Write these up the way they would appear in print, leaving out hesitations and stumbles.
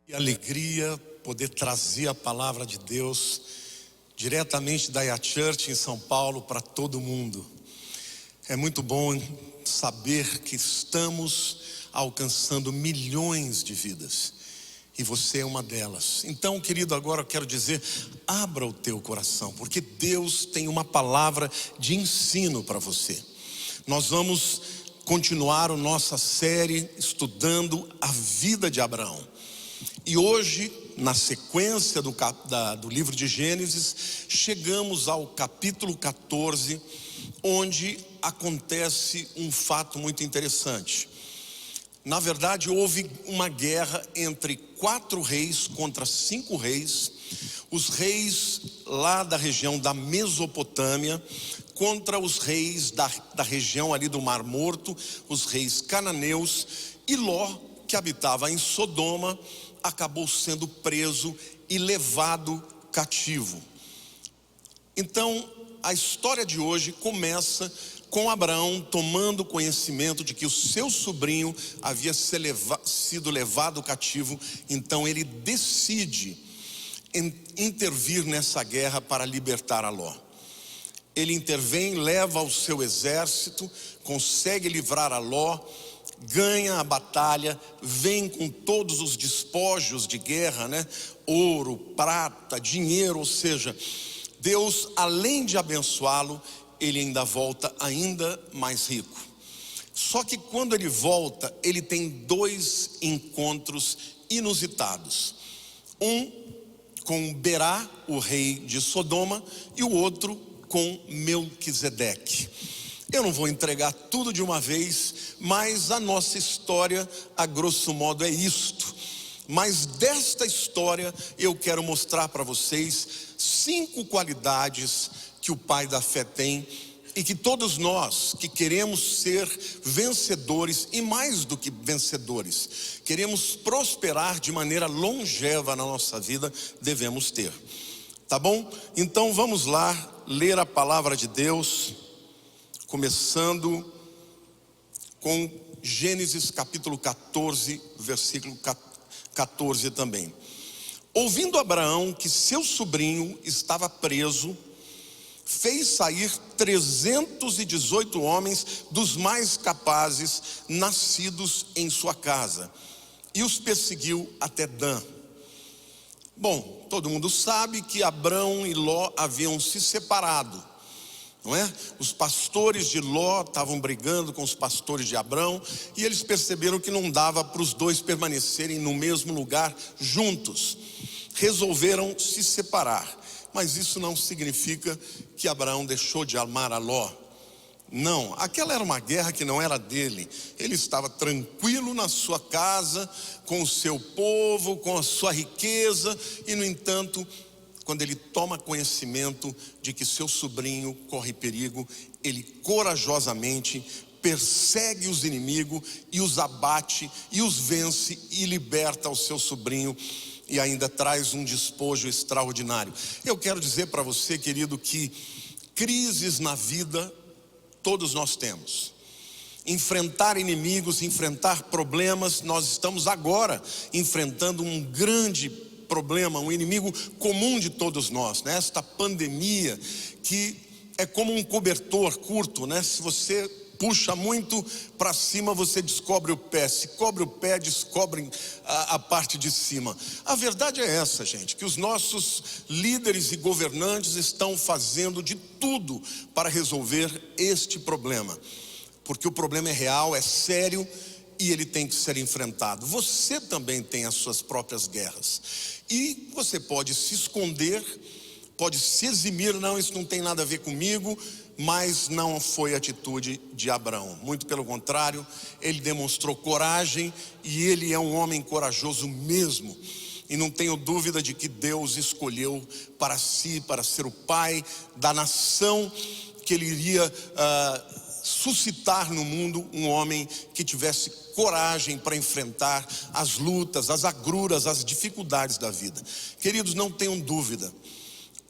Que alegria poder trazer a palavra de Deus diretamente da IA Church em São Paulo para todo mundo. É muito bom saber que estamos alcançando milhões de vidas e você é uma delas. Então, querido, agora eu quero dizer, abra o teu coração, porque Deus tem uma palavra de ensino para você. Nós vamos continuar a nossa série estudando a vida de Abraão. E hoje, na sequência do livro de Gênesis, chegamos ao capítulo 14, onde acontece um fato muito interessante. Na verdade, houve uma guerra entre 4 reis contra 5 reis. Os reis lá da região da Mesopotâmia contra os reis da região ali do Mar Morto, os reis cananeus. E Ló, que habitava em Sodoma, acabou sendo preso e levado cativo. Então, a história de hoje começa com Abraão tomando conhecimento de que o seu sobrinho havia sido levado cativo. Então ele decide intervir nessa guerra para libertar a Ló. Ele intervém, leva o seu exército, consegue livrar a Ló, ganha a batalha, vem com todos os despojos de guerra, ouro, prata, dinheiro, ou seja, Deus, além de abençoá-lo, ele ainda volta ainda mais rico. Só que quando ele volta, ele tem 2 encontros inusitados. Um com Berá, o rei de Sodoma, e o outro com Melquisedeque. Eu não vou entregar tudo de uma vez, mas a nossa história, a grosso modo, é isto. Mas desta história eu quero mostrar para vocês 5 qualidades que o pai da fé tem e que todos nós que queremos ser vencedores, e mais do que vencedores, queremos prosperar de maneira longeva na nossa vida, devemos ter. Tá bom? Então vamos lá ler a palavra de Deus, começando com Gênesis capítulo 14, versículo 14 também. Ouvindo Abraão que seu sobrinho estava preso, fez sair 318 homens dos mais capazes, nascidos em sua casa, e os perseguiu até Dan. Bom, todo mundo sabe que Abrão e Ló haviam se separado, não é? Os pastores de Ló estavam brigando com os pastores de Abrão, e eles perceberam que não dava para os dois permanecerem no mesmo lugar juntos. Resolveram se separar. Mas isso não significa que Abraão deixou de amar a Ló. Não, aquela era uma guerra que não era dele. Ele estava tranquilo na sua casa, com o seu povo, com a sua riqueza. E no entanto, quando ele toma conhecimento de que seu sobrinho corre perigo, ele corajosamente persegue os inimigos e os abate e os vence e liberta o seu sobrinho, e ainda traz um despojo extraordinário. Eu quero dizer para você, querido, que crises na vida todos nós temos. Enfrentar inimigos, enfrentar problemas. Nós estamos agora enfrentando um grande problema, um inimigo comum de todos nós, Esta pandemia que é como um cobertor curto, Se você puxa muito para cima, você descobre o pé. Se cobre o pé, descobre a parte de cima. A verdade é essa, gente, que os nossos líderes e governantes estão fazendo de tudo para resolver este problema, porque o problema é real, é sério, e ele tem que ser enfrentado. Você também tem as suas próprias guerras, e você pode se esconder, pode se eximir. Não, isso não tem nada a ver comigo. Mas não foi a atitude de Abraão. Muito pelo contrário, ele demonstrou coragem, e ele é um homem corajoso mesmo. E não tenho dúvida de que Deus escolheu para si, para ser o pai da nação, que ele iria suscitar no mundo um homem que tivesse coragem para enfrentar as lutas, as agruras, as dificuldades da vida. Queridos, não tenham dúvida,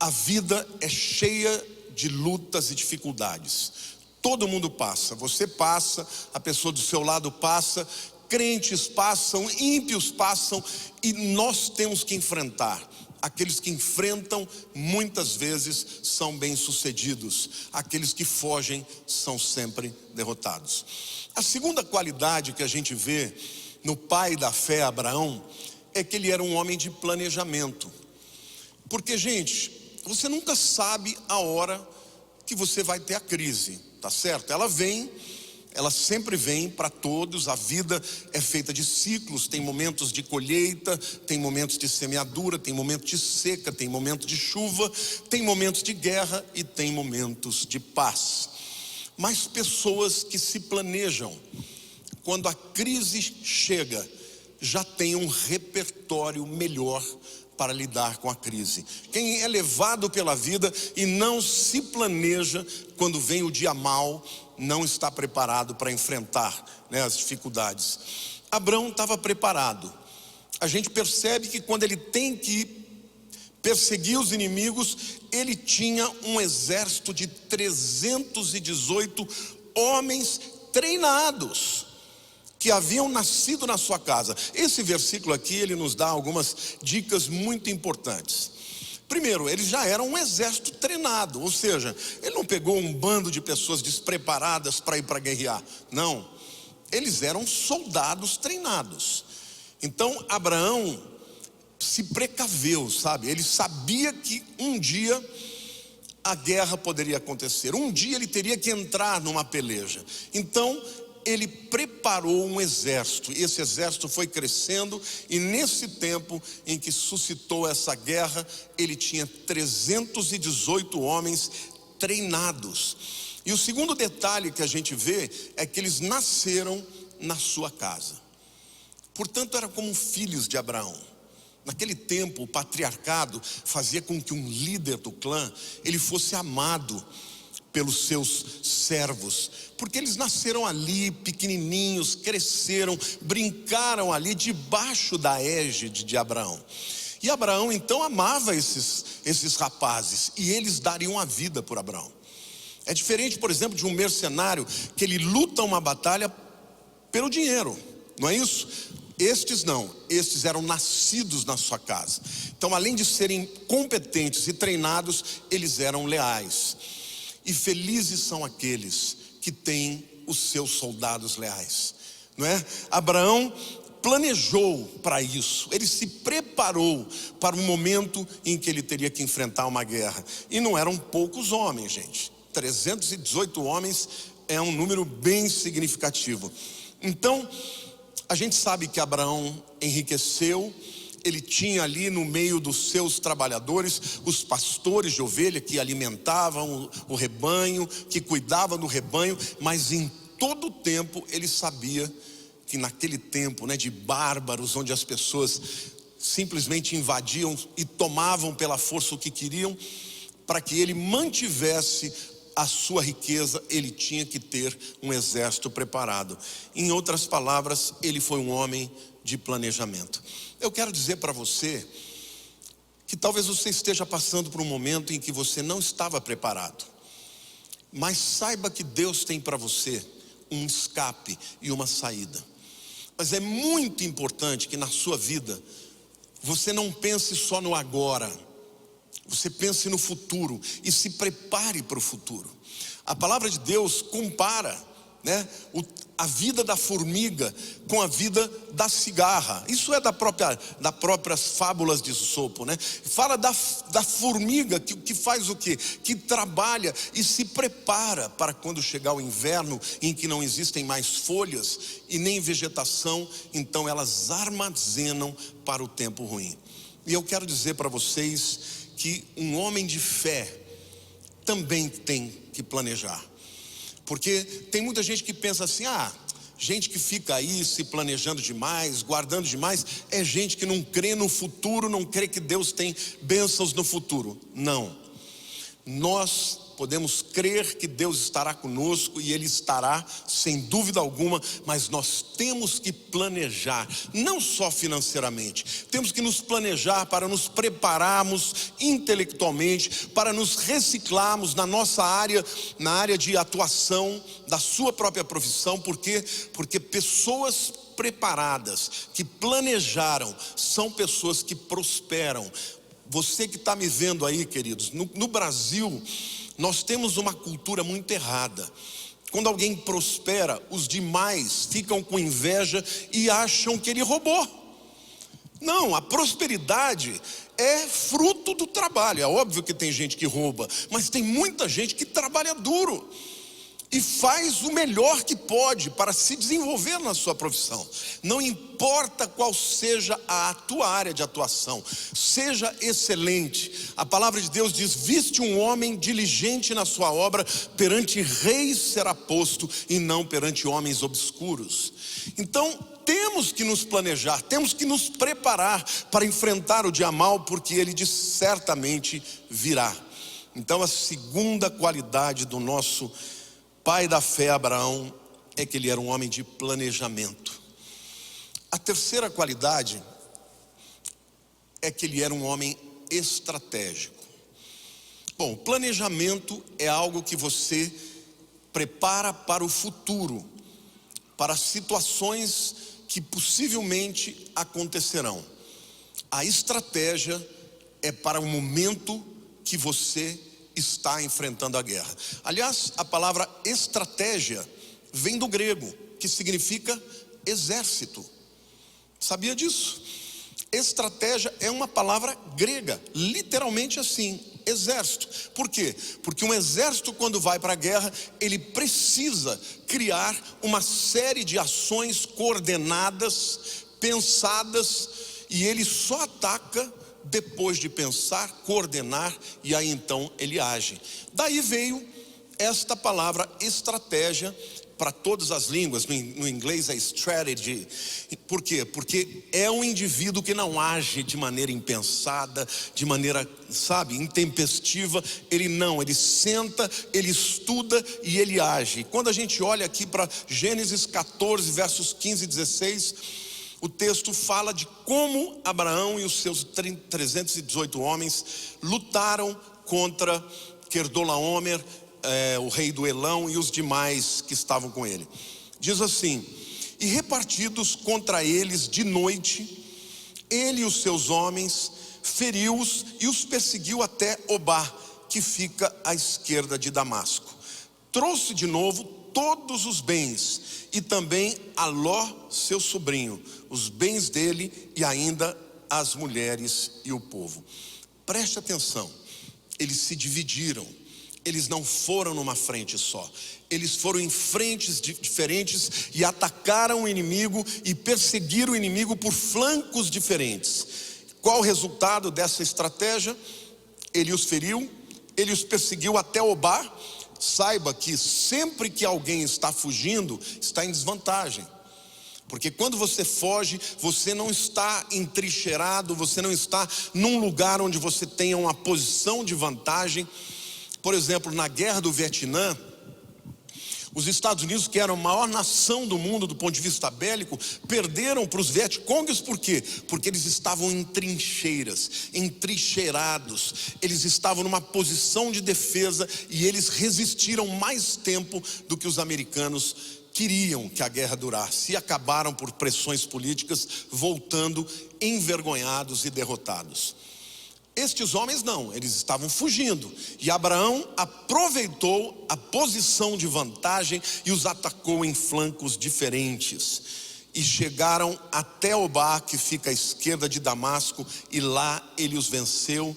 a vida é cheia de lutas e dificuldades. Todo mundo passa, você passa, a pessoa do seu lado passa. crentes passam, ímpios passam, e nós temos que enfrentar. Aqueles que enfrentam muitas vezes são bem-sucedidos, aqueles que fogem são sempre derrotados. A segunda qualidade que a gente vê no pai da fé, Abraão, é que ele era um homem de planejamento. Porque, gente, você nunca sabe a hora que você vai ter a crise, tá certo? Ela sempre vem para todos. A vida é feita de ciclos, tem momentos de colheita, tem momentos de semeadura, tem momentos de seca, tem momentos de chuva, tem momentos de guerra e tem momentos de paz. Mas pessoas que se planejam, quando a crise chega, já tem um repertório melhor para lidar com a crise. Quem é levado pela vida e não se planeja, quando vem o dia mau, não está preparado para enfrentar, as dificuldades. Abraão estava preparado. A gente percebe que quando ele tem que perseguir os inimigos, ele tinha um exército de 318 homens treinados, que haviam nascido na sua casa. Esse versículo aqui, ele nos dá algumas dicas muito importantes. Primeiro, eles já eram um exército treinado, ou seja, ele não pegou um bando de pessoas despreparadas para ir para guerrear. Não, eles eram soldados treinados. Então Abraão se precaveu, sabe? Ele sabia que um dia a guerra poderia acontecer, um dia ele teria que entrar numa peleja. Então ele preparou um exército, e esse exército foi crescendo, e nesse tempo em que suscitou essa guerra, ele tinha 318 homens treinados. E o segundo detalhe que a gente vê é que eles nasceram na sua casa. Portanto, eram como filhos de Abraão. Naquele tempo, o patriarcado fazia com que um líder do clã, ele fosse amado pelos seus servos, porque eles nasceram ali pequenininhos, cresceram, brincaram ali debaixo da égide de Abraão. E Abraão então amava esses rapazes, e eles dariam a vida por Abraão. É diferente, por exemplo, de um mercenário que ele luta uma batalha pelo dinheiro, não é isso? Estes não, estes eram nascidos na sua casa. Então, além de serem competentes e treinados, eles eram leais. E felizes são aqueles que têm os seus soldados leais, não é? Abraão planejou para isso, ele se preparou para o momento em que ele teria que enfrentar uma guerra. E não eram poucos homens, gente. 318 homens é um número bem significativo. Então, a gente sabe que Abraão enriqueceu. Ele tinha ali no meio dos seus trabalhadores os pastores de ovelha que alimentavam o rebanho, que cuidavam do rebanho, mas em todo o tempo ele sabia que naquele tempo, de bárbaros, onde as pessoas simplesmente invadiam e tomavam pela força o que queriam, para que ele mantivesse a sua riqueza, ele tinha que ter um exército preparado. Em outras palavras, ele foi um homem de planejamento. Eu quero dizer para você que talvez você esteja passando por um momento em que você não estava preparado, mas saiba que Deus tem para você um escape e uma saída. Mas é muito importante que na sua vida você não pense só no agora, você pense no futuro e se prepare para o futuro. A palavra de Deus compara a vida da formiga com a vida da cigarra. Isso é das próprias fábulas de Esopo, Fala da formiga que faz o quê? Que trabalha e se prepara para quando chegar o inverno, em que não existem mais folhas e nem vegetação, então elas armazenam para o tempo ruim. E eu quero dizer para vocês que um homem de fé também tem que planejar. Porque tem muita gente que pensa assim, gente que fica aí se planejando demais, guardando demais, é gente que não crê no futuro, não crê que Deus tem bênçãos no futuro. Não. Nós podemos crer que Deus estará conosco, e Ele estará, sem dúvida alguma, mas nós temos que planejar, não só financeiramente, temos que nos planejar para nos prepararmos intelectualmente, para nos reciclarmos na nossa área, na área de atuação da sua própria profissão. Por quê? Porque pessoas preparadas, que planejaram, são pessoas que prosperam. Você que está me vendo aí, queridos, no Brasil, nós temos uma cultura muito errada. Quando alguém prospera, os demais ficam com inveja e acham que ele roubou. Não, a prosperidade é fruto do trabalho. É óbvio que tem gente que rouba, mas tem muita gente que trabalha duro e faz o melhor que pode para se desenvolver na sua profissão. Não importa qual seja a tua área de atuação, seja excelente. A palavra de Deus diz: viste um homem diligente na sua obra, perante reis será posto e não perante homens obscuros. Então temos que nos planejar, temos que nos preparar para enfrentar o dia mau, porque ele certamente virá. Então a segunda qualidade do nosso pai da fé, Abraão, é que ele era um homem de planejamento. A terceira qualidade é que ele era um homem estratégico. Bom, planejamento é algo que você prepara para o futuro, para situações que possivelmente acontecerão. A estratégia é para o momento que você está enfrentando a guerra. Aliás, a palavra estratégia vem do grego, que significa exército. Sabia disso? Estratégia é uma palavra grega, literalmente assim, exército. Por quê? Porque um exército, quando vai para a guerra, ele precisa criar uma série de ações coordenadas, pensadas, e ele só ataca depois de pensar, coordenar, e aí então ele age. Daí veio esta palavra estratégia para todas as línguas. No inglês é strategy. Por quê? Porque é um indivíduo que não age de maneira impensada, de maneira, intempestiva. Ele senta, ele estuda e ele age. Quando a gente olha aqui para Gênesis 14, versos 15 e 16, o texto fala de como Abraão e os seus 318 homens lutaram contra Querdolaomer, o rei do Elão, e os demais que estavam com ele. Diz assim: e repartidos contra eles de noite, ele e os seus homens feriu-os e os perseguiu até Obá, que fica à esquerda de Damasco. Trouxe de novo todos os bens, e também a Ló, seu sobrinho, os bens dele, e ainda as mulheres e o povo. Preste atenção, eles se dividiram. Eles não foram numa frente só, eles foram em frentes diferentes e atacaram o inimigo e perseguiram o inimigo por flancos diferentes. Qual o resultado dessa estratégia? Ele os feriu, ele os perseguiu até Obá. Saiba que sempre que alguém está fugindo, está em desvantagem. Porque quando você foge, você não está entrincheirado, você não está num lugar onde você tenha uma posição de vantagem. Por exemplo, na guerra do Vietnã, os Estados Unidos, que eram a maior nação do mundo do ponto de vista bélico, perderam para os Vietcongues. Por quê? Porque eles estavam em trincheiras, entrincheirados. Eles estavam numa posição de defesa e eles resistiram mais tempo do que os americanos queriam que a guerra durasse, e acabaram por pressões políticas voltando envergonhados e derrotados. Estes homens não, eles estavam fugindo, e Abraão aproveitou a posição de vantagem e os atacou em flancos diferentes, e chegaram até Obá, que fica à esquerda de Damasco, e lá ele os venceu.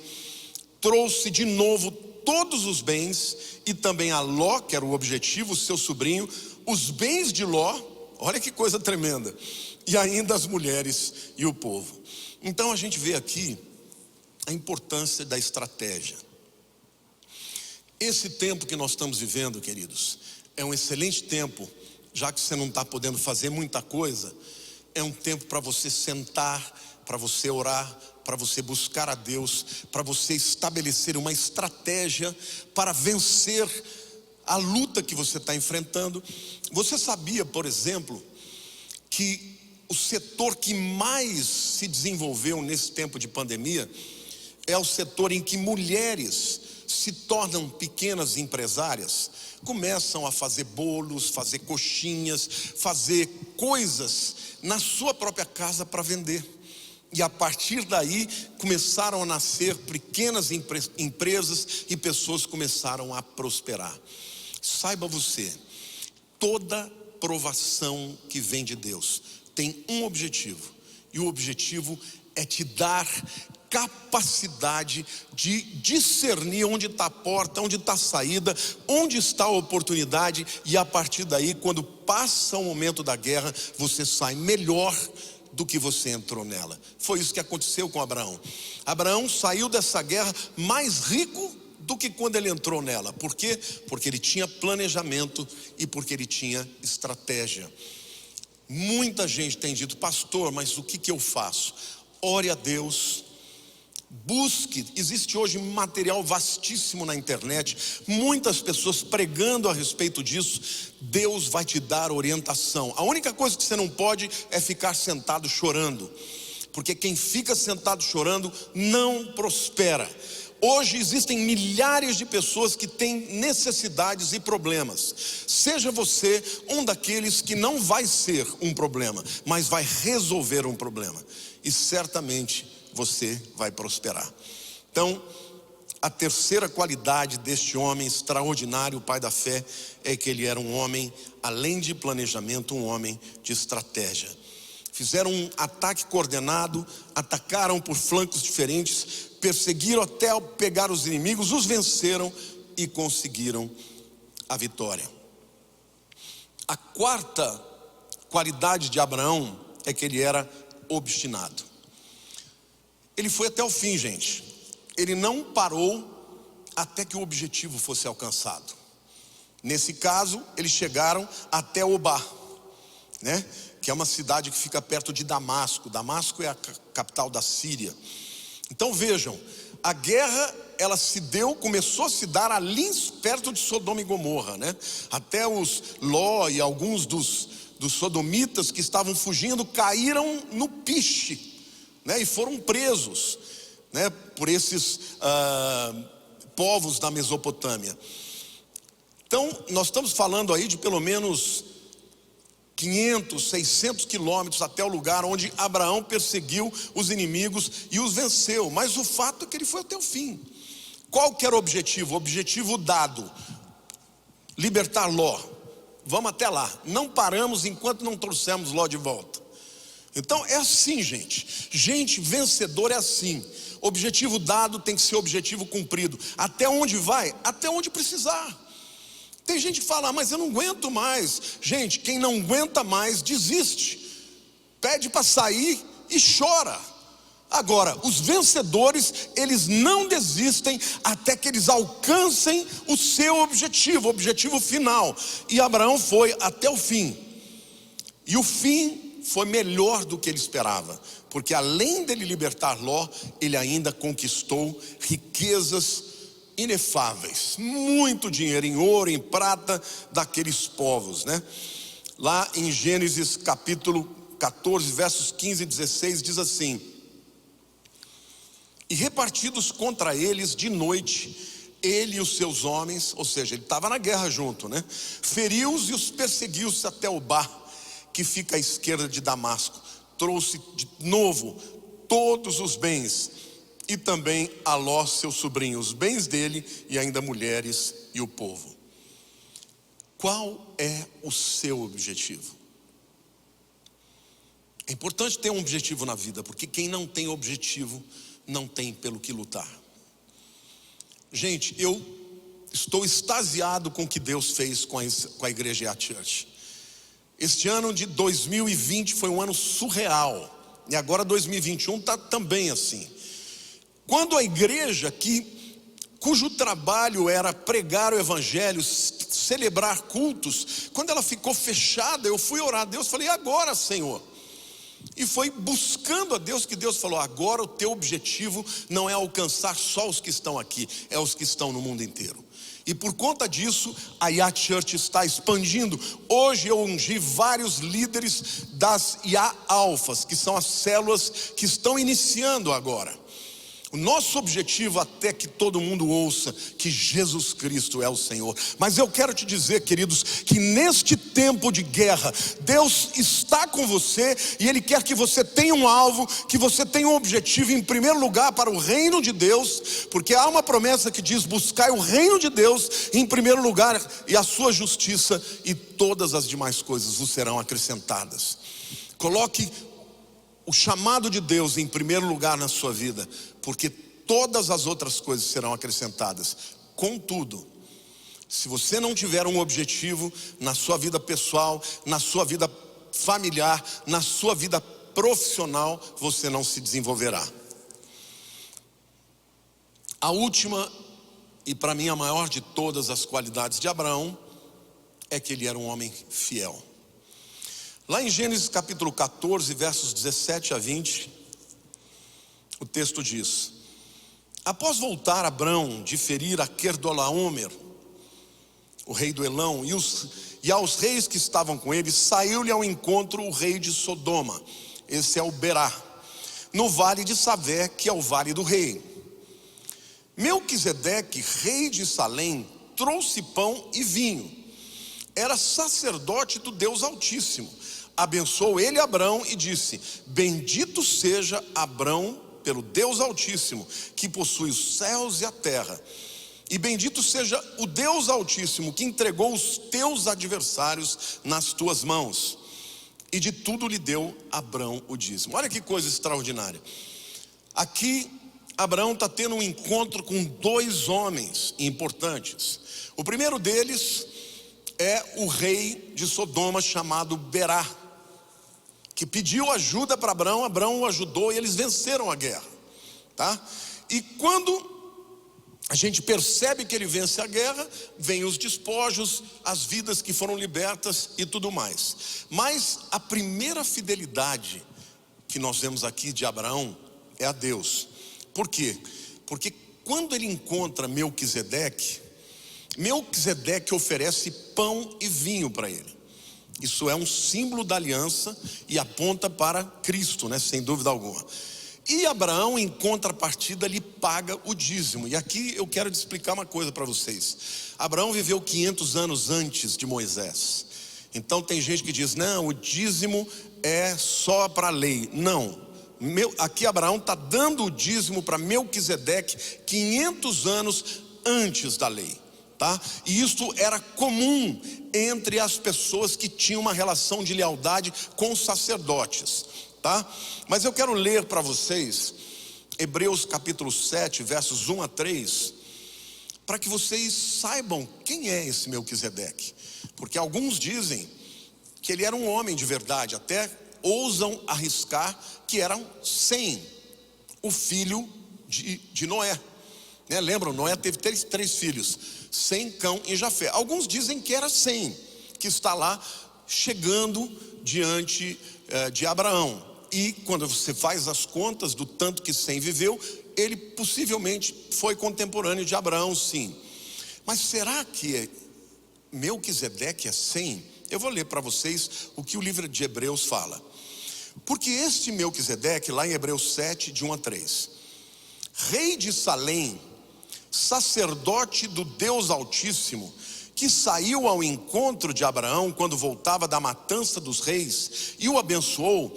Trouxe de novo todos os bens, e também a Ló, que era o objetivo, seu sobrinho, os bens de Ló, olha que coisa tremenda, e ainda as mulheres e o povo. Então a gente vê aqui a importância da estratégia. Esse tempo que nós estamos vivendo, queridos, é um excelente tempo, já que você não está podendo fazer muita coisa. É um tempo para você sentar, para você orar, para você buscar a Deus, para você estabelecer uma estratégia para vencer a luta que você está enfrentando. Você sabia, por exemplo, que o setor que mais se desenvolveu nesse tempo de pandemia é o setor em que mulheres se tornam pequenas empresárias, começam a fazer bolos, fazer coxinhas, fazer coisas na sua própria casa para vender. E a partir daí começaram a nascer pequenas empresas e pessoas começaram a prosperar. Saiba você, toda provação que vem de Deus tem um objetivo, e o objetivo é te dar capacidade de discernir onde está a porta, onde está a saída, onde está a oportunidade, e a partir daí, quando passa o momento da guerra, você sai melhor do que você entrou nela. Foi isso que aconteceu com Abraão. Abraão saiu dessa guerra mais rico do que quando ele entrou nela. Por quê? Porque ele tinha planejamento e porque ele tinha estratégia. Muita gente tem dito: pastor, mas o que eu faço? Ore a Deus, busque. Existe hoje material vastíssimo na internet, muitas pessoas pregando a respeito disso. Deus vai te dar orientação. A única coisa que você não pode é ficar sentado chorando, porque quem fica sentado chorando não prospera. Hoje existem milhares de pessoas que têm necessidades e problemas. Seja você um daqueles que não vai ser um problema, mas vai resolver um problema, e certamente você vai prosperar. Então, a terceira qualidade deste homem extraordinário, o pai da fé, é que ele era um homem, além de planejamento, um homem de estratégia. Fizeram um ataque coordenado, atacaram por flancos diferentes, perseguiram até pegar os inimigos, os venceram e conseguiram a vitória. A quarta qualidade de Abraão é que ele era obstinado. Ele foi até o fim, gente. Ele não parou até que o objetivo fosse alcançado. Nesse caso, eles chegaram até Obá, né? Que é uma cidade que fica perto de Damasco. Damasco é a capital da Síria. Então vejam, a guerra ela começou a se dar ali perto de Sodoma e Gomorra, né? Até os Ló e alguns dos sodomitas que estavam fugindo caíram no piche, né? E foram presos, né? Por esses povos da Mesopotâmia. Então nós estamos falando aí de pelo menos 500, 600 quilômetros até o lugar onde Abraão perseguiu os inimigos e os venceu. Mas o fato é que ele foi até o fim. Qual que era o objetivo? O objetivo dado: libertar Ló. Vamos até lá. Não paramos enquanto não trouxermos Ló de volta. Então é assim, gente. Gente vencedor é assim. Objetivo dado tem que ser objetivo cumprido. Até onde vai? Até onde precisar. Tem gente que fala: mas eu não aguento mais. Gente, quem não aguenta mais desiste, pede para sair e chora. Agora, os vencedores, eles não desistem até que eles alcancem o seu objetivo, o objetivo final. E Abraão foi até o fim. E o fim foi melhor do que ele esperava, porque além dele libertar Ló, ele ainda conquistou riquezas inefáveis, muito dinheiro em ouro, em prata daqueles povos, né? Lá em Gênesis capítulo 14, versos 15 e 16 diz assim: e repartidos contra eles de noite, ele e os seus homens, ou seja, ele estava na guerra junto, né? Feriu-os e os perseguiu-se até Obá, que fica à esquerda de Damasco. Trouxe de novo todos os bens, e também a Ló, seu sobrinho, os bens dele, e ainda mulheres e o povo. Qual é o seu objetivo? É importante ter um objetivo na vida, porque quem não tem objetivo, não tem pelo que lutar. Gente, eu estou extasiado com o que Deus fez com a igreja EA Church. Este ano de 2020 foi um ano surreal, e agora 2021 está também assim. Quando a igreja cujo trabalho era pregar o evangelho, celebrar cultos, quando ela ficou fechada, eu fui orar a Deus, falei: agora, Senhor, E foi buscando a Deus que Deus falou: agora o teu objetivo não é alcançar só os que estão aqui, é os que estão no mundo inteiro. E por conta disso, a Yacht Church está expandindo. Hoje eu ungi vários líderes das IA Alfas, que são as células que estão iniciando agora. O nosso objetivo, até que todo mundo ouça que Jesus Cristo é o Senhor. Mas eu quero te dizer, queridos, que neste tempo de guerra, Deus está com você e Ele quer que você tenha um alvo, que você tenha um objetivo em primeiro lugar para o reino de Deus, porque há uma promessa que diz: buscai o reino de Deus em primeiro lugar e a sua justiça, e todas as demais coisas vos serão acrescentadas. Coloque o chamado de Deus em primeiro lugar na sua vida, porque todas as outras coisas serão acrescentadas. Contudo, se você não tiver um objetivo na sua vida pessoal, na sua vida familiar, na sua vida profissional, você não se desenvolverá. A última, e para mim a maior de todas as qualidades de Abraão, é que ele era um homem fiel. Lá em Gênesis capítulo 14, versos 17 a 20, o texto diz: após voltar Abrão de ferir a Querdolaomer, o rei do Elão, e aos reis que estavam com ele, saiu-lhe ao encontro o rei de Sodoma, esse é o Berá, no vale de Savé, que é o vale do rei. Melquisedeque, rei de Salém, trouxe pão e vinho, era sacerdote do Deus Altíssimo. Abençoou ele Abrão e disse: bendito seja Abrão pelo Deus Altíssimo, que possui os céus e a terra, e bendito seja o Deus Altíssimo, que entregou os teus adversários nas tuas mãos. E de tudo lhe deu Abrão o dízimo. Olha que coisa extraordinária. Aqui Abrão está tendo um encontro com dois homens importantes. O primeiro deles é o rei de Sodoma, chamado Berá, que pediu ajuda para Abrão. Abrão o ajudou e eles venceram a guerra, tá? E quando a gente percebe que ele vence a guerra, vem os despojos, as vidas que foram libertas e tudo mais. Mas a primeira fidelidade que nós vemos aqui de Abraão é a Deus. Por quê? Porque quando ele encontra Melquisedeque, Melquisedeque oferece pão e vinho para ele. Isso é um símbolo da aliança e aponta para Cristo, né? Sem dúvida alguma. E Abraão, em contrapartida, lhe paga o dízimo. E aqui eu quero te explicar uma coisa para vocês. Abraão viveu 500 anos antes de Moisés. Então tem gente que diz: não, o dízimo é só para a lei. Não, aqui Abraão está dando o dízimo para Melquisedeque 500 anos antes da lei. Tá? E isso era comum entre as pessoas que tinham uma relação de lealdade com os sacerdotes, tá? Mas eu quero ler para vocês Hebreus capítulo 7, versos 1 a 3, para que vocês saibam quem é esse Melquisedeque. Porque alguns dizem que ele era um homem de verdade, até ousam arriscar que era Sem, o filho de Noé, né? Lembram, Noé teve três filhos: Sem, Cão e Jafé. Alguns dizem que era Sem, que está lá chegando diante de Abraão. E quando você faz as contas do tanto que Sem viveu, ele possivelmente foi contemporâneo de Abraão, sim. Mas será que Melquisedeque é Sem? Eu vou ler para vocês o que o livro de Hebreus fala. Porque este Melquisedeque, lá em Hebreus 7, de 1 a 3, rei de Salém, sacerdote do Deus Altíssimo, que saiu ao encontro de Abraão quando voltava da matança dos reis e o abençoou,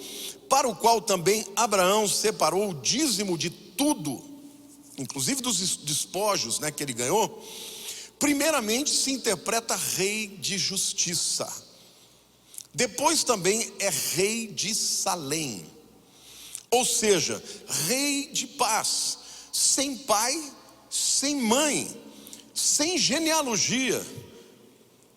para o qual também Abraão separou o dízimo de tudo, inclusive dos despojos, né, que ele ganhou. Primeiramente se interpreta rei de justiça, depois também é rei de Salém, ou seja, rei de paz, sem pai, sem mãe, sem genealogia,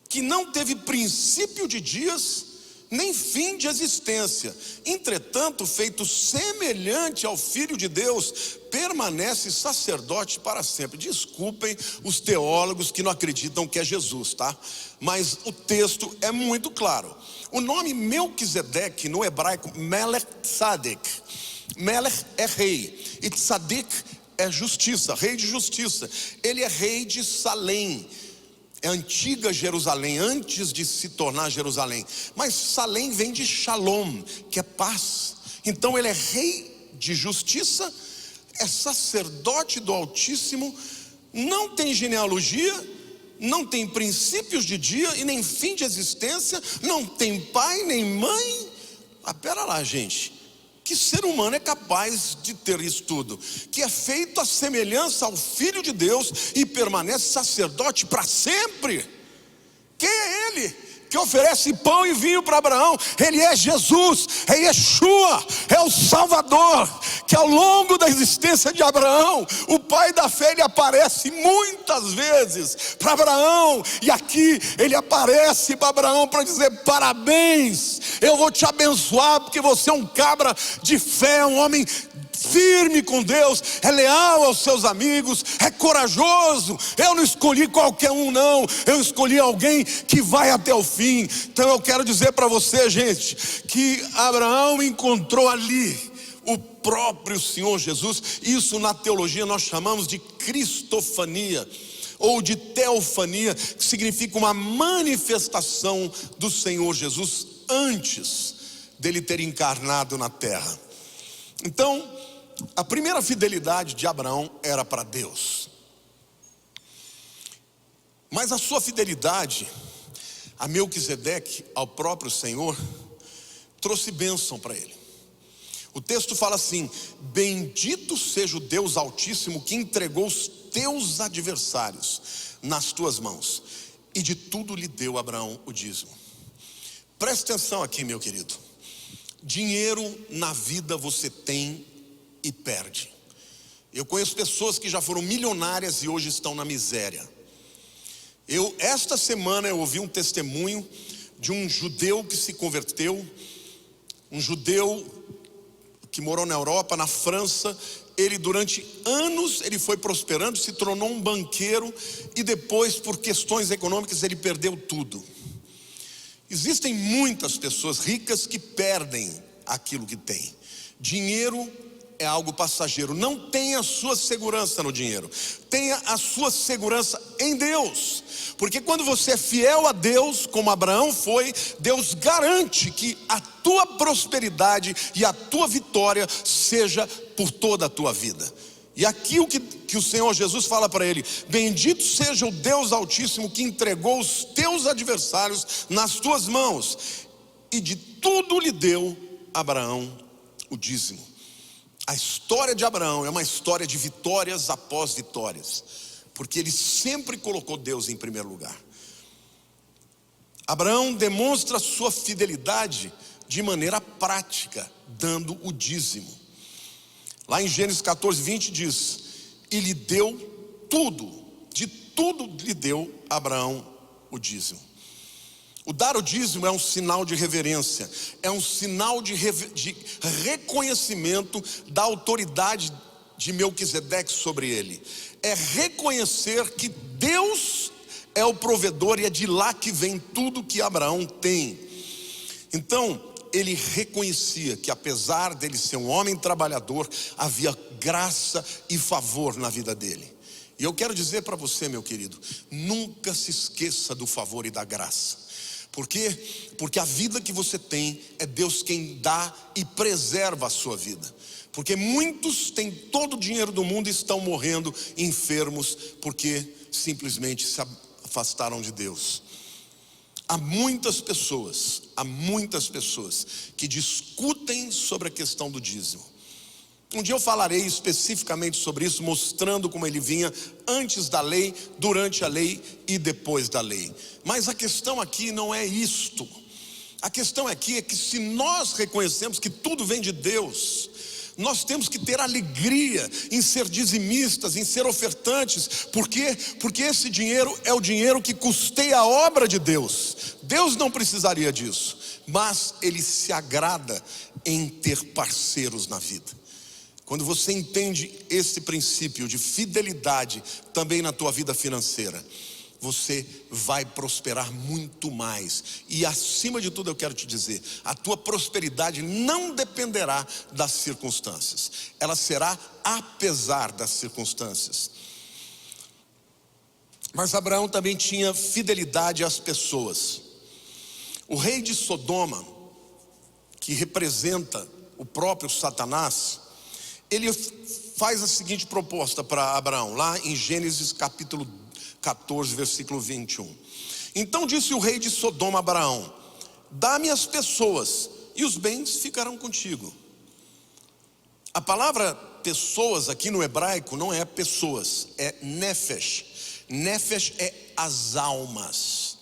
que não teve princípio de dias, nem fim de existência. Entretanto, feito semelhante ao Filho de Deus, permanece sacerdote para sempre. Desculpem os teólogos que não acreditam que é Jesus, tá? Mas o texto é muito claro. O nome Melquisedeque no hebraico, Melech Tzadek. Melech é rei e Tzadik é justiça, rei de justiça. Ele é rei de Salém, é a antiga Jerusalém, antes de se tornar Jerusalém. Mas Salém vem de Shalom, que é paz. Então ele é rei de justiça, é sacerdote do Altíssimo, não tem genealogia, não tem princípios de dia e nem fim de existência, não tem pai nem mãe. Pera lá, gente. Que ser humano é capaz de ter isso tudo? Que é feito à semelhança ao Filho de Deus e permanece sacerdote para sempre. Quem é ele? Que oferece pão e vinho para Abraão. Ele é Jesus, é Yeshua, é o Salvador, que ao longo da existência de Abraão, o pai da fé, ele aparece muitas vezes para Abraão, e aqui ele aparece para Abraão para dizer: parabéns, eu vou te abençoar, porque você é um cabra de fé, um homem firme com Deus, é leal aos seus amigos, é corajoso. Eu não escolhi qualquer um, não, eu escolhi alguém que vai até o fim. Então eu quero dizer para você, gente, que Abraão encontrou ali o próprio Senhor Jesus. Isso na teologia nós chamamos de cristofania, ou de teofania, que significa uma manifestação do Senhor Jesus antes dele ter encarnado na terra. Então, a primeira fidelidade de Abraão era para Deus. Mas a sua fidelidade a Melquisedeque, ao próprio Senhor, trouxe bênção para ele. O texto fala assim: bendito seja o Deus Altíssimo, que entregou os teus adversários nas tuas mãos, e de tudo lhe deu Abraão o dízimo. Preste atenção aqui, meu querido. Dinheiro na vida você tem e perde. Eu conheço pessoas que já foram milionárias e hoje estão na miséria. Esta semana eu ouvi um testemunho de um judeu que se converteu, um judeu que morou na Europa, na França. Ele durante anos ele foi prosperando, se tornou um banqueiro, e depois, por questões econômicas, ele perdeu tudo. Existem muitas pessoas ricas que perdem aquilo que têm. Dinheiro é algo passageiro. Não tenha a sua segurança no dinheiro, tenha a sua segurança em Deus, porque quando você é fiel a Deus, como Abraão foi, Deus garante que a tua prosperidade e a tua vitória seja por toda a tua vida. E aqui o que o Senhor Jesus fala para ele: bendito seja o Deus Altíssimo, que entregou os teus adversários nas tuas mãos, e de tudo lhe deu Abraão o dízimo. A história de Abraão é uma história de vitórias após vitórias, porque ele sempre colocou Deus em primeiro lugar. Abraão demonstra sua fidelidade de maneira prática, dando o dízimo. Lá em Gênesis 14:20 diz: e lhe deu tudo, de tudo lhe deu Abraão o dízimo. O dar o dízimo é um sinal de reverência, é um sinal de reconhecimento da autoridade de Melquisedeque sobre ele. É reconhecer que Deus é o provedor e é de lá que vem tudo que Abraão tem. Então, ele reconhecia que apesar dele ser um homem trabalhador, havia graça e favor na vida dele. E eu quero dizer para você, meu querido, nunca se esqueça do favor e da graça. Por quê? Porque a vida que você tem é Deus quem dá e preserva a sua vida. Porque muitos têm todo o dinheiro do mundo e estão morrendo enfermos porque simplesmente se afastaram de Deus. Há muitas pessoas que discutem sobre a questão do dízimo. Um dia eu falarei especificamente sobre isso, mostrando como ele vinha antes da lei, durante a lei e depois da lei. Mas a questão aqui não é isto. A questão aqui é que se nós reconhecemos que tudo vem de Deus, Nós temos que ter alegria em ser dizimistas, em ser ofertantes. Por quê? Porque esse dinheiro é o dinheiro que custeia a obra de Deus. Deus não precisaria disso, mas Ele se agrada em ter parceiros na vida. Quando você entende esse princípio de fidelidade também na tua vida financeira, você vai prosperar muito mais. E acima de tudo eu quero te dizer, a tua prosperidade não dependerá das circunstâncias. Ela será apesar das circunstâncias. Mas Abraão também tinha fidelidade às pessoas. O rei de Sodoma, que representa o próprio Satanás, ele faz a seguinte proposta para Abraão, lá em Gênesis capítulo 14, versículo 21. Então disse o rei de Sodoma a Abraão: dá-me as pessoas e os bens ficarão contigo. A palavra pessoas aqui no hebraico não é pessoas, é nefesh. Nefesh é as almas.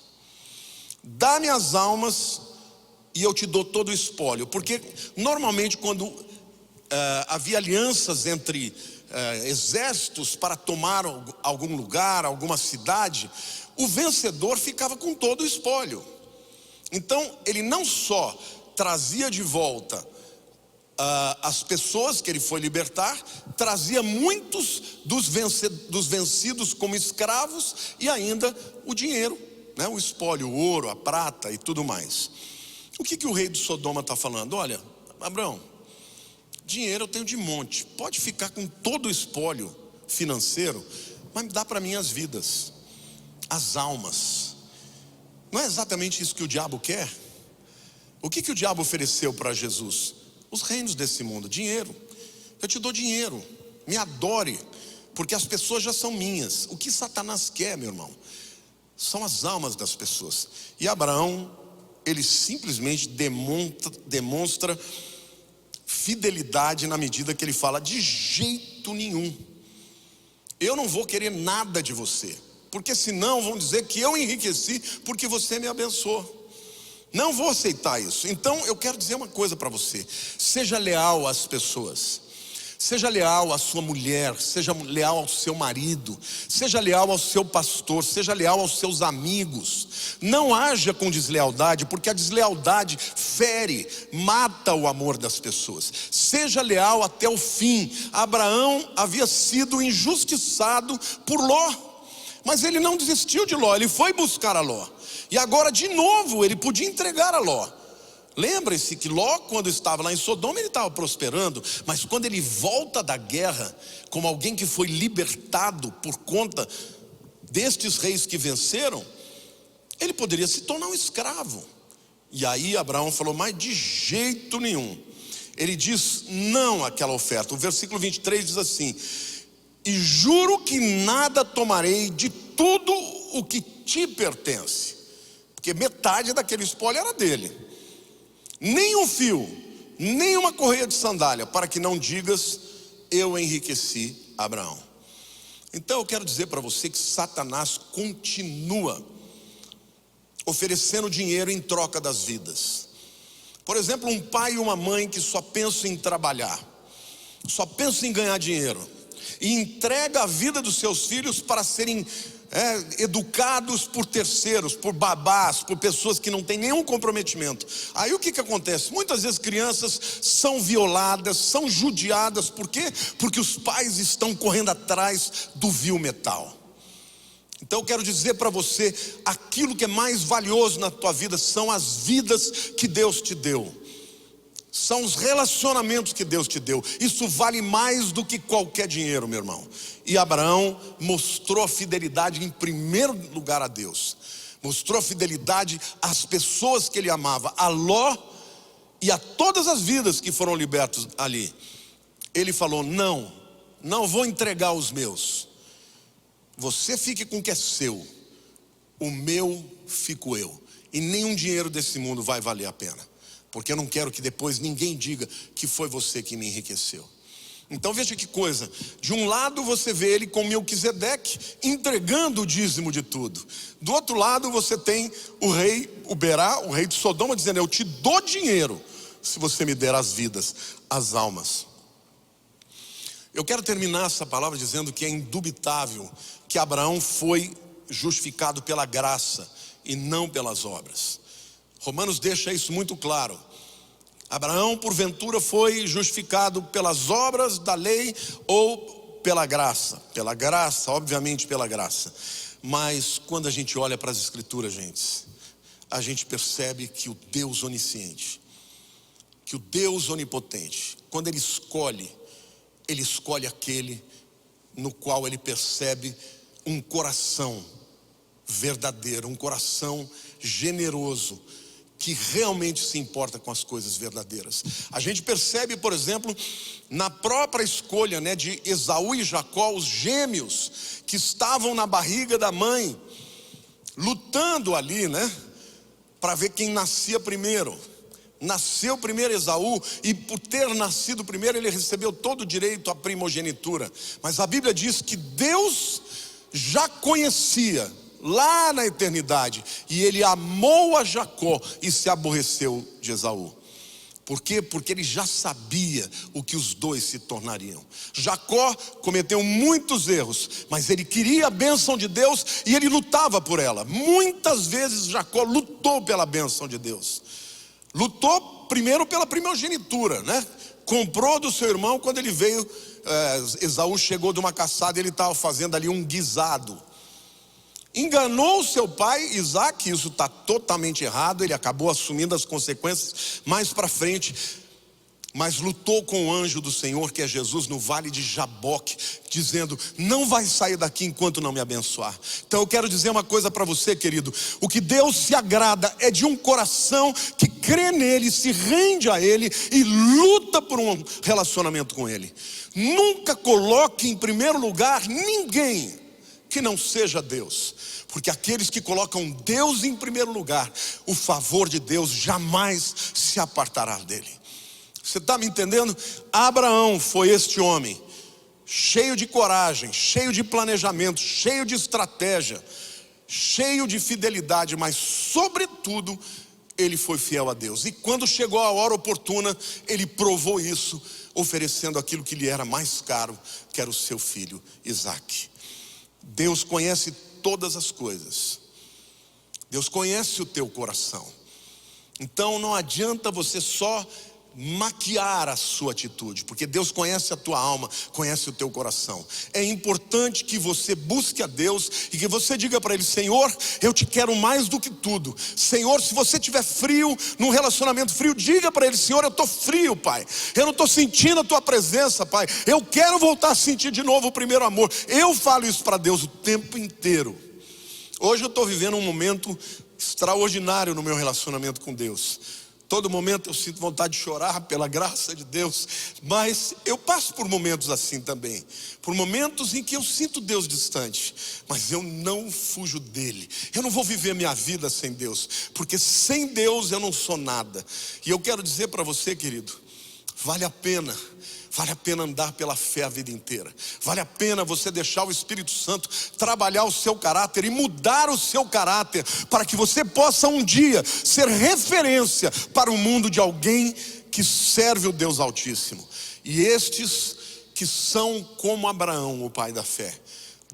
Dá-me as almas e eu te dou todo o espólio. Porque normalmente quando havia alianças entre exércitos para tomar algum lugar, alguma cidade, o vencedor ficava com todo o espólio. Então ele não só trazia de volta as pessoas que ele foi libertar, trazia muitos dos vencidos como escravos e ainda o dinheiro, né? O espólio, o ouro, a prata e tudo mais. O que o rei de Sodoma está falando? Olha, Abraão, dinheiro eu tenho de monte, pode ficar com todo o espólio financeiro, mas me dá para mim as vidas, as almas. Não é exatamente isso que o diabo quer? O que o diabo ofereceu para Jesus? Os reinos desse mundo, dinheiro. Eu te dou dinheiro, me adore, porque as pessoas já são minhas. O que Satanás quer, meu irmão, são as almas das pessoas. E Abraão, ele simplesmente demonstra fidelidade na medida que ele fala: de jeito nenhum, eu não vou querer nada de você, porque senão vão dizer que eu enriqueci porque você me abençoou. Não vou aceitar isso. Então eu quero dizer uma coisa para você: seja leal às pessoas. Seja leal à sua mulher, seja leal ao seu marido, seja leal ao seu pastor, seja leal aos seus amigos. Não haja com deslealdade, porque a deslealdade fere, mata o amor das pessoas. Seja leal até o fim. Abraão havia sido injustiçado por Ló, mas ele não desistiu de Ló, ele foi buscar a Ló. E agora de novo ele podia entregar a Ló. Lembre-se que Ló, quando estava lá em Sodoma, ele estava prosperando, mas quando ele volta da guerra, como alguém que foi libertado por conta destes reis que venceram, ele poderia se tornar um escravo. E aí Abraão falou: mas de jeito nenhum. Ele diz não àquela oferta. O versículo 23 diz assim: e juro que nada tomarei de tudo o que te pertence, porque metade daquele espólio era dele. Nem um fio, nem uma correia de sandália, para que não digas: eu enriqueci Abraão. Então eu quero dizer para você que Satanás continua oferecendo dinheiro em troca das vidas. Por exemplo, um pai e uma mãe que só pensam em trabalhar, só pensam em ganhar dinheiro, e entrega a vida dos seus filhos para serem educados por terceiros, por babás, por pessoas que não têm nenhum comprometimento. Aí o que acontece? Muitas vezes crianças são violadas, são judiadas. Por quê? Porque os pais estão correndo atrás do vil metal. Então eu quero dizer para você, aquilo que é mais valioso na tua vida são as vidas que Deus te deu, são os relacionamentos que Deus te deu. Isso vale mais do que qualquer dinheiro, meu irmão. E Abraão mostrou a fidelidade em primeiro lugar a Deus, mostrou a fidelidade às pessoas que ele amava, a Ló e a todas as vidas que foram libertas ali. Ele falou: não vou entregar os meus, você fique com o que é seu, o meu fico eu, e nenhum dinheiro desse mundo vai valer a pena, porque eu não quero que depois ninguém diga que foi você que me enriqueceu. Então veja que coisa, de um lado você vê ele com Melquisedeque entregando o dízimo de tudo. Do outro lado você tem o rei, o Berá, o rei de Sodoma, dizendo: eu te dou dinheiro se você me der as vidas, as almas. Eu quero terminar essa palavra dizendo que é indubitável que Abraão foi justificado pela graça e não pelas obras. Romanos deixa isso muito claro. Abraão, porventura, foi justificado pelas obras da lei ou pela graça? Pela graça, obviamente pela graça. Mas quando a gente olha para as Escrituras, a gente percebe que o Deus onisciente, que o Deus onipotente, quando Ele escolhe aquele no qual Ele percebe um coração verdadeiro, um coração generoso, que realmente se importa com as coisas verdadeiras. A gente percebe, por exemplo, na própria escolha, de Esaú e Jacó, os gêmeos que estavam na barriga da mãe, lutando ali, para ver quem nascia primeiro. Nasceu primeiro Esaú, e por ter nascido primeiro, ele recebeu todo o direito à primogenitura. Mas a Bíblia diz que Deus já conhecia lá na eternidade, e Ele amou a Jacó e se aborreceu de Esaú. Por quê? Porque Ele já sabia o que os dois se tornariam. Jacó cometeu muitos erros, mas ele queria a bênção de Deus e ele lutava por ela. Muitas vezes Jacó lutou pela bênção de Deus. Lutou primeiro pela primogenitura, comprou do seu irmão. Quando ele veio, Esaú chegou de uma caçada, ele estava fazendo ali um guisado. Enganou seu pai Isaac, isso está totalmente errado. Ele acabou assumindo as consequências mais para frente, mas lutou com o anjo do Senhor, que é Jesus, no vale de Jaboque, dizendo: não vai sair daqui enquanto não me abençoar. Então eu quero dizer uma coisa para você, querido: o que Deus se agrada é de um coração que crê nele, se rende a ele e luta por um relacionamento com ele. Nunca coloque em primeiro lugar ninguém que não seja Deus, porque aqueles que colocam Deus em primeiro lugar, o favor de Deus jamais se apartará dele. Você está me entendendo? Abraão foi este homem, cheio de coragem, cheio de planejamento, cheio de estratégia, cheio de fidelidade, mas sobretudo, ele foi fiel a Deus. E quando chegou a hora oportuna, ele provou isso, oferecendo aquilo que lhe era mais caro, que era o seu filho Isaque. Deus conhece todas as coisas. Deus conhece o teu coração. Então não adianta você só maquiar a sua atitude, porque Deus conhece a tua alma, conhece o teu coração. É importante que você busque a Deus e que você diga para Ele: Senhor, eu te quero mais do que tudo. Senhor, se você estiver frio, num relacionamento frio, diga para Ele: Senhor, eu estou frio, Pai, eu não estou sentindo a tua presença, Pai, eu quero voltar a sentir de novo o primeiro amor. Eu falo isso para Deus o tempo inteiro. Hoje eu estou vivendo um momento extraordinário no meu relacionamento com Deus. Todo momento eu sinto vontade de chorar, pela graça de Deus. Mas eu passo por momentos assim também. Por momentos em que eu sinto Deus distante. Mas eu não fujo dele. Eu não vou viver minha vida sem Deus. Porque sem Deus eu não sou nada. E eu quero dizer para você, querido, vale a pena andar pela fé a vida inteira. Vale a pena você deixar o Espírito Santo trabalhar o seu caráter e mudar o seu caráter, para que você possa um dia ser referência para o mundo de alguém que serve o Deus Altíssimo. E estes que são como Abraão, o pai da fé,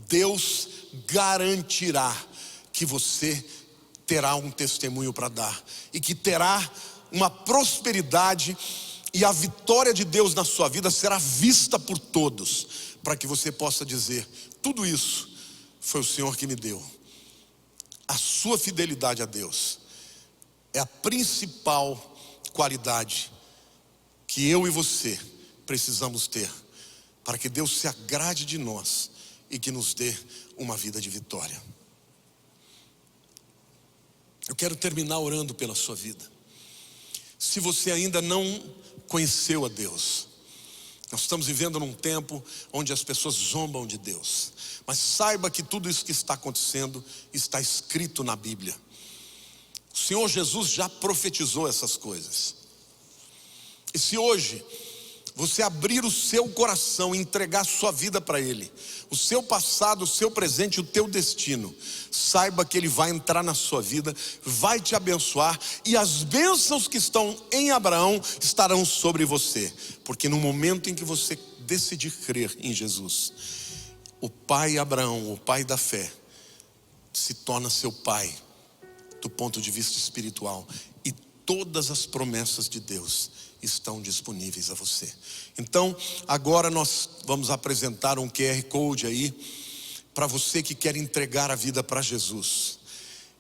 Deus garantirá que você terá um testemunho para dar, e que terá uma prosperidade, e a vitória de Deus na sua vida será vista por todos, para que você possa dizer: tudo isso foi o Senhor que me deu. A sua fidelidade a Deus é a principal qualidade que eu e você precisamos ter, para que Deus se agrade de nós e que nos dê uma vida de vitória. Eu quero terminar orando pela sua vida. Se você ainda não conheceu a Deus, nós estamos vivendo num tempo onde as pessoas zombam de Deus, mas saiba que tudo isso que está acontecendo está escrito na Bíblia. O Senhor Jesus já profetizou essas coisas. E se hoje você abrir o seu coração e entregar a sua vida para Ele, o seu passado, o seu presente, o teu destino, saiba que Ele vai entrar na sua vida, vai te abençoar, e as bênçãos que estão em Abraão estarão sobre você, porque no momento em que você decidir crer em Jesus, o pai Abraão, o pai da fé, se torna seu pai do ponto de vista espiritual, e todas as promessas de Deus estão disponíveis a você. Então, agora nós vamos apresentar um QR Code aí, para você que quer entregar a vida para Jesus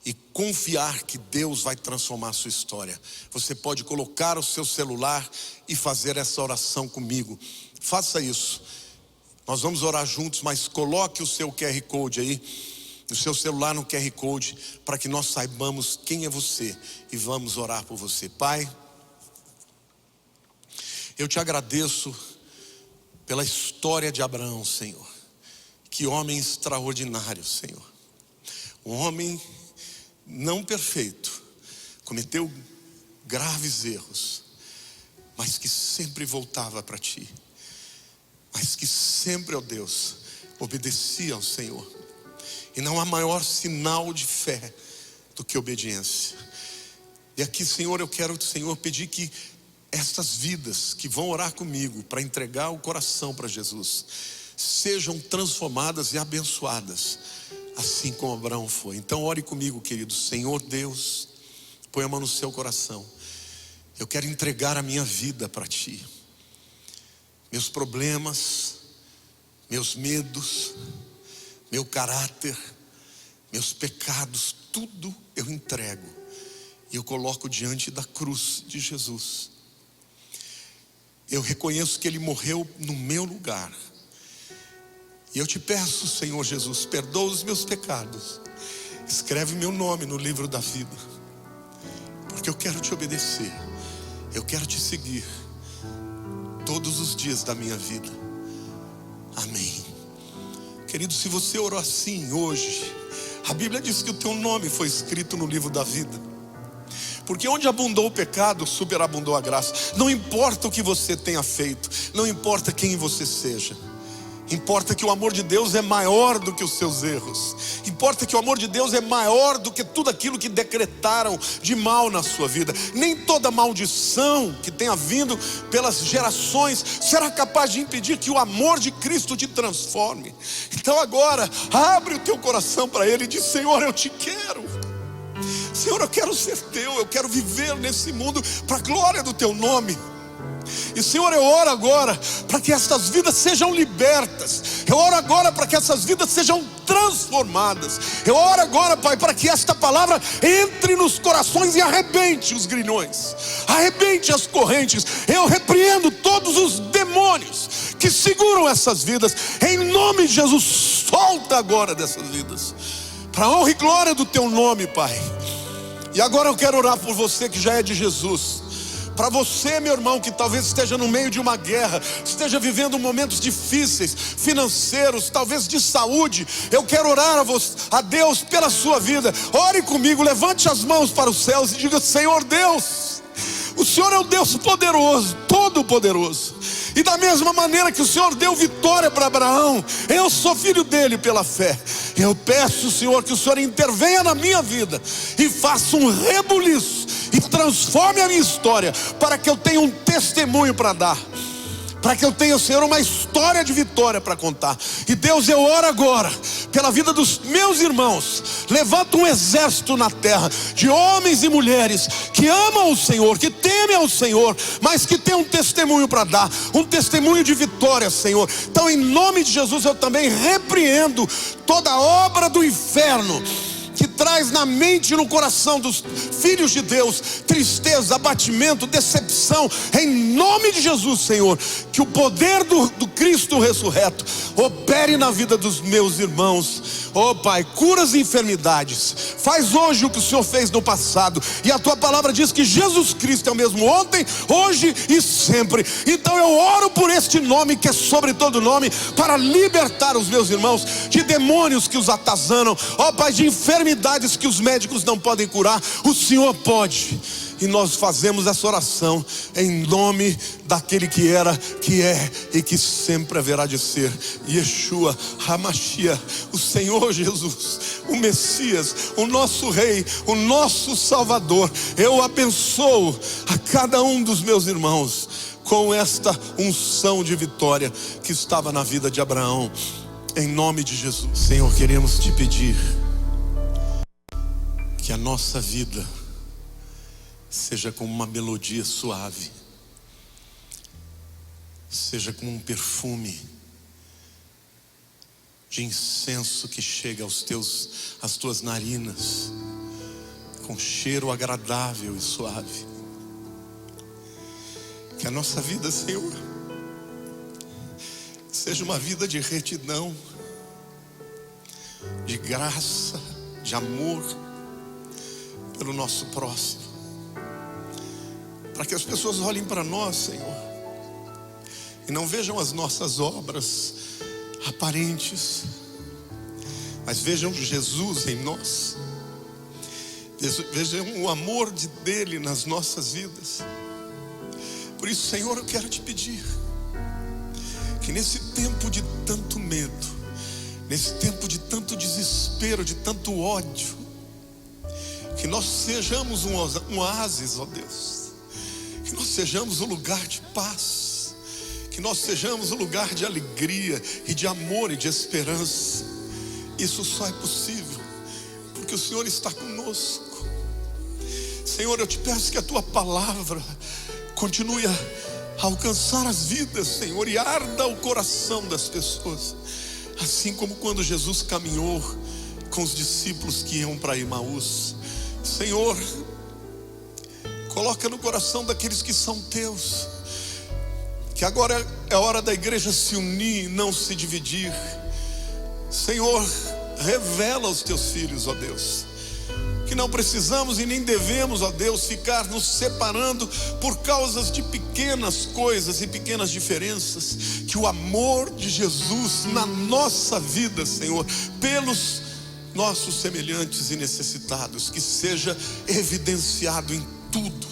e confiar que Deus vai transformar a sua história. Você pode colocar o seu celular e fazer essa oração comigo. Faça isso. Nós vamos orar juntos, mas coloque o seu QR Code aí, o seu celular no QR Code, para que nós saibamos quem é você e vamos orar por você. Pai, eu te agradeço pela história de Abraão, Senhor. Que homem extraordinário, Senhor. Um homem não perfeito, cometeu graves erros, mas que sempre voltava para Ti, mas que sempre, ó Deus, obedecia ao Senhor. E não há maior sinal de fé do que obediência. E aqui, Senhor, eu quero, Senhor, pedir que estas vidas que vão orar comigo para entregar o coração para Jesus sejam transformadas e abençoadas, assim como Abraão foi. Então ore comigo, querido. Senhor Deus, põe a mão no seu coração. Eu quero entregar a minha vida para Ti. Meus problemas, meus medos, meu caráter, meus pecados, tudo eu entrego e eu coloco diante da cruz de Jesus. Eu reconheço que Ele morreu no meu lugar. E eu te peço, Senhor Jesus, perdoa os meus pecados. Escreve meu nome no livro da vida. Porque eu quero te obedecer. Eu quero te seguir todos os dias da minha vida. Amém. Querido, se você orou assim hoje, a Bíblia diz que o teu nome foi escrito no livro da vida. Porque onde abundou o pecado, superabundou a graça. Não importa o que você tenha feito, não importa quem você seja, importa que o amor de Deus é maior do que os seus erros. Importa que o amor de Deus é maior do que tudo aquilo que decretaram de mal na sua vida. Nem toda maldição que tenha vindo pelas gerações será capaz de impedir que o amor de Cristo te transforme. Então agora, abre o teu coração para Ele e diz: Senhor, eu te quero. Senhor, eu quero ser teu, eu quero viver nesse mundo para a glória do teu nome. E Senhor, eu oro agora para que estas vidas sejam libertas. Eu oro agora para que essas vidas sejam transformadas. Eu oro agora, Pai, para que esta palavra entre nos corações e arrebente os grilhões, arrebente as correntes. Eu repreendo todos os demônios que seguram essas vidas. Em nome de Jesus, solta agora dessas vidas, para a honra e glória do teu nome, Pai. E agora eu quero orar por você que já é de Jesus. Para você, meu irmão, que talvez esteja no meio de uma guerra, esteja vivendo momentos difíceis, financeiros, talvez de saúde, eu quero orar a Deus pela sua vida. Ore comigo, levante as mãos para os céus e diga: Senhor Deus, o Senhor é o Deus poderoso, todo poderoso. E da mesma maneira que o Senhor deu vitória para Abraão, eu sou filho dele pela fé. Eu peço, Senhor, que o Senhor intervenha na minha vida e faça um rebuliço e transforme a minha história, para que eu tenha um testemunho para dar, para que eu tenha, Senhor, uma história de vitória para contar. E Deus, eu oro agora pela vida dos meus irmãos. Levanta um exército na terra de homens e mulheres que amam o Senhor, que temem ao Senhor, mas que têm um testemunho para dar, um testemunho de vitória, Senhor. Então, em nome de Jesus, eu também repreendo toda obra do inferno que traz na mente e no coração dos filhos de Deus tristeza, abatimento, decepção. Em nome de Jesus, Senhor, que o poder do Cristo ressurreto opere na vida dos meus irmãos. Oh Pai, cura as enfermidades. Faz hoje o que o Senhor fez no passado. E a tua palavra diz que Jesus Cristo é o mesmo ontem, hoje e sempre. Então eu oro por este nome que é sobre todo nome, para libertar os meus irmãos de demônios que os atazanam. Oh Pai, de enfermidades que os médicos não podem curar, o Senhor pode. E nós fazemos essa oração em nome daquele que era, que é e que sempre haverá de ser, Yeshua HaMashiach, o Senhor Jesus, o Messias, o nosso Rei, o nosso Salvador. Eu abençoo a cada um dos meus irmãos com esta unção de vitória que estava na vida de Abraão. Em nome de Jesus, Senhor, queremos te pedir que a nossa vida seja como uma melodia suave, seja como um perfume de incenso que chega às tuas narinas, com cheiro agradável e suave. Que a nossa vida, Senhor, seja uma vida de retidão, de graça, de amor pelo nosso próximo, para que as pessoas olhem para nós, Senhor, e não vejam as nossas obras aparentes, mas vejam Jesus em nós, vejam o amor dele nas nossas vidas. Por isso, Senhor, eu quero te pedir que nesse tempo de tanto medo, nesse tempo de tanto desespero, de tanto ódio, que nós sejamos um oásis, ó Deus, que nós sejamos um lugar de paz, que nós sejamos um lugar de alegria e de amor e de esperança. Isso só é possível porque o Senhor está conosco. Senhor, eu te peço que a tua palavra continue a alcançar as vidas, Senhor, e arda o coração das pessoas, assim como quando Jesus caminhou com os discípulos que iam para Emaús. Senhor, coloca no coração daqueles que são teus, que agora é hora da igreja se unir e não se dividir. Senhor, revela aos teus filhos, ó Deus, que não precisamos e nem devemos, ó Deus, ficar nos separando por causas de pequenas coisas e pequenas diferenças. Que o amor de Jesus na nossa vida, Senhor, pelos nossos semelhantes e necessitados, que seja evidenciado em tudo,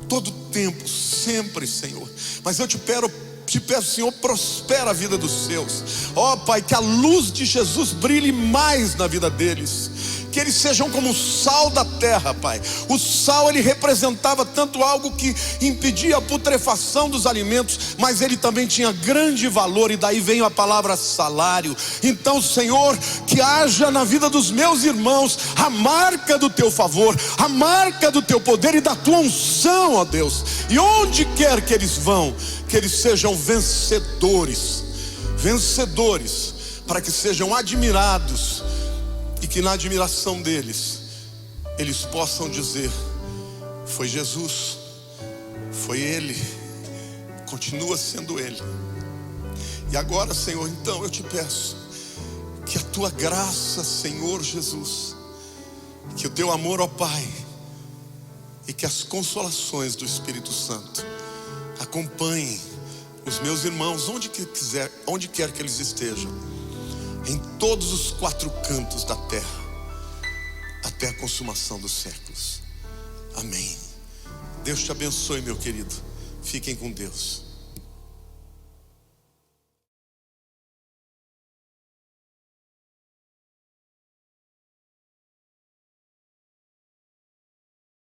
todo tempo, sempre, Senhor. Mas eu te peço, Senhor, prospera a vida dos seus. Ó Pai, que a luz de Jesus brilhe mais na vida deles, que eles sejam como o sal da terra, Pai. O sal, ele representava tanto algo que impedia a putrefação dos alimentos, mas ele também tinha grande valor, e daí vem a palavra salário. Então, Senhor, que haja na vida dos meus irmãos a marca do teu favor, a marca do teu poder e da tua unção, ó Deus. E onde quer que eles vão, que eles sejam vencedores, para que sejam admirados, e que na admiração deles, eles possam dizer: foi Jesus, foi Ele, continua sendo Ele. E agora, Senhor, então eu te peço que a tua graça, Senhor Jesus, que o teu amor, ó Pai, e que as consolações do Espírito Santo acompanhem os meus irmãos onde quer que eles estejam, em todos os 4 cantos da terra, até a consumação dos séculos. Amém. Deus te abençoe, meu querido. Fiquem com Deus.